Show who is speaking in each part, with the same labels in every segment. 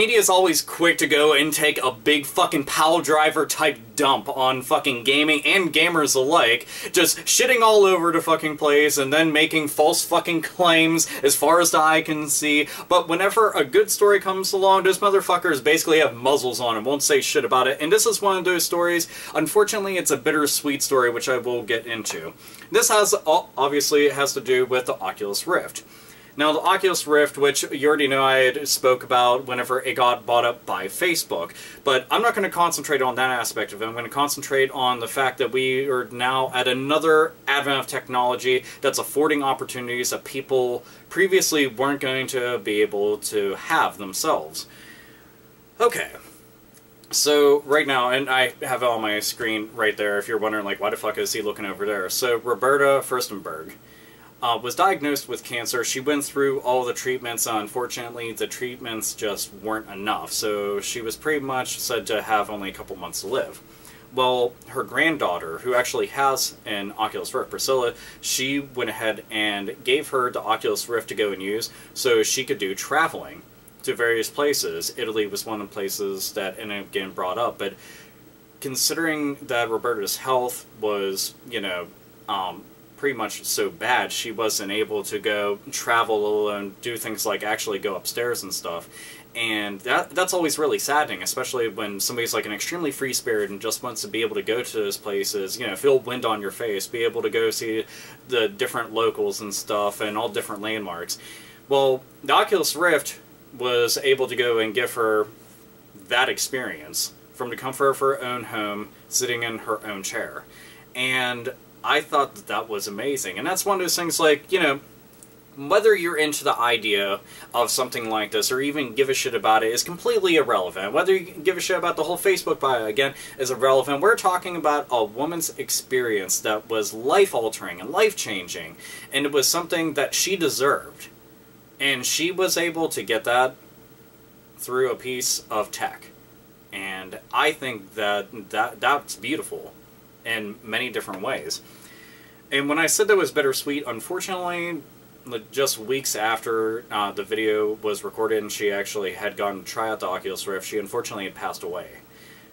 Speaker 1: media is always quick to go and take a big fucking pile driver type dump on fucking gaming and gamers alike, just shitting all over the fucking place and then making false fucking claims as far as the eye can see. But whenever a good story comes along, those motherfuckers basically have muzzles on and won't say shit about it. And this is one of those stories. Unfortunately, it's a bittersweet story, which I will get into. This has, obviously, it has to do with the Oculus Rift. Now, the Oculus Rift, which you already know I had spoke about whenever it got bought up by Facebook, but I'm not going to concentrate on that aspect of it. I'm going to concentrate on the fact that we are now at another advent of technology that's affording opportunities that people previously weren't going to be able to have themselves. Okay. So, right now, and I have it on my screen right there, if you're wondering, like, why the fuck is he looking over there? So, Roberta Furstenberg was diagnosed with cancer. She went through all the treatments. Unfortunately, the treatments just weren't enough, so she was pretty much said to have only a couple months to live. Well, her granddaughter, who actually has an Oculus Rift, Priscilla, she went ahead and gave her the Oculus Rift to go and use so she could do traveling to various places. Italy was one of the places that ended up getting brought up, but considering that Roberta's health was, you know, pretty much so bad, she wasn't able to go travel alone, do things like actually go upstairs and stuff. And that's always really saddening, especially when somebody's like an extremely free spirit and just wants to be able to go to those places, you know, feel wind on your face, be able to go see the different locals and stuff and all different landmarks. Well, the Oculus Rift was able to go and give her that experience from the comfort of her own home, sitting in her own chair. And I thought that that was amazing. And that's one of those things, like, you know, whether you're into the idea of something like this or even give a shit about it is completely irrelevant. Whether you give a shit about the whole Facebook bio, again, is irrelevant. We're talking about a woman's experience that was life-altering and life-changing, and it was something that she deserved. And she was able to get that through a piece of tech. And I think that's beautiful in many different ways. And when I said that was bittersweet, unfortunately, just weeks after the video was recorded and she actually had gone to try out the Oculus Rift, she unfortunately had passed away.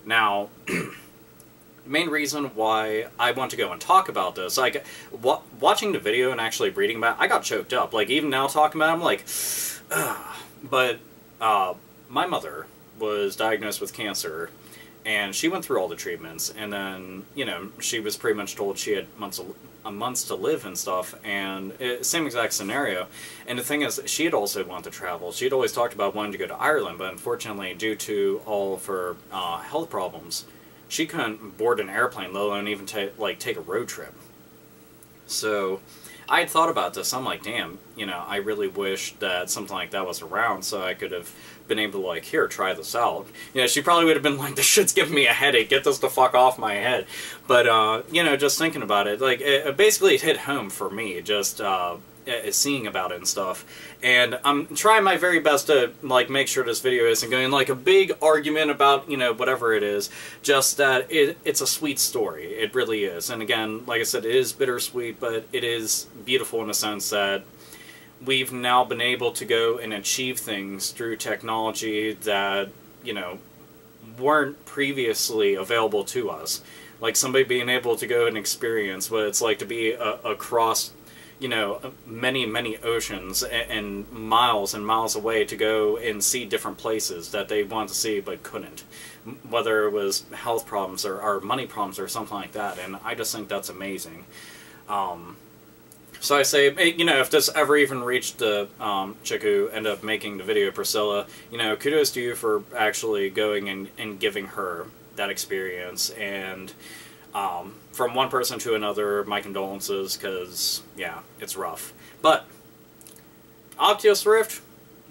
Speaker 1: Now, the main reason why I want to go and talk about this, like, watching the video and actually reading about it, I got choked up. Like, even now talking about it, I'm like, ugh. But my mother was diagnosed with cancer, and she went through all the treatments, and then, you know, she was pretty much told she had months to live and stuff, and same exact scenario. And the thing is, she had also wanted to travel. She had always talked about wanting to go to Ireland, but unfortunately, due to all of her health problems, she couldn't board an airplane, let alone even take a road trip. So I had thought about this. I'm like, damn, you know, I really wish that something like that was around so I could have been able to, like, here, try this out. You know, she probably would have been like, this shit's giving me a headache, get this the fuck off my head. But, you know, just thinking about it, like, basically it hit home for me, just seeing about it and stuff. And I'm trying my very best to, like, make sure this video isn't going like a big argument about, you know, whatever it is, just that it's a sweet story. It really is. And again, like I said, it is bittersweet, but it is beautiful in a sense that we've now been able to go and achieve things through technology that, you know, weren't previously available to us. Like somebody being able to go and experience what it's like to be across, you know, many, many oceans and miles away to go and see different places that they wanted to see but couldn't. Whether it was health problems or money problems or something like that. And I just think that's amazing. So I say, you know, if this ever even reached the chick who ended up making the video, Priscilla, you know, kudos to you for actually going and giving her that experience. And from one person to another, my condolences, because, yeah, it's rough. But Oculus Rift,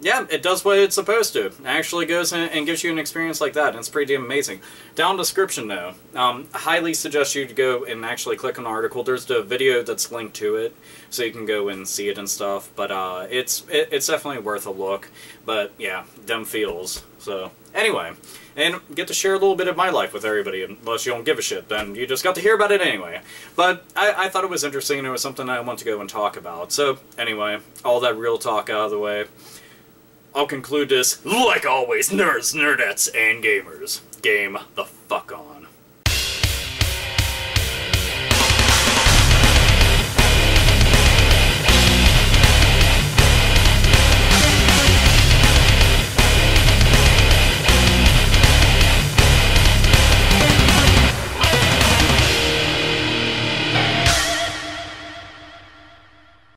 Speaker 1: yeah, it does what it's supposed to. It actually goes and gives you an experience like that, and it's pretty damn amazing. Down in the description, though, I highly suggest you to go and actually click on the article. There's the video that's linked to it, so you can go and see it and stuff. But it's definitely worth a look. But yeah, them feels. So anyway, and get to share a little bit of my life with everybody. Unless you don't give a shit, then you just got to hear about it anyway. But I thought it was interesting, and it was something I want to go and talk about. So anyway, all that real talk out of the way. I'll conclude this, like always, nerds, nerdettes, and gamers. Game the fuck on.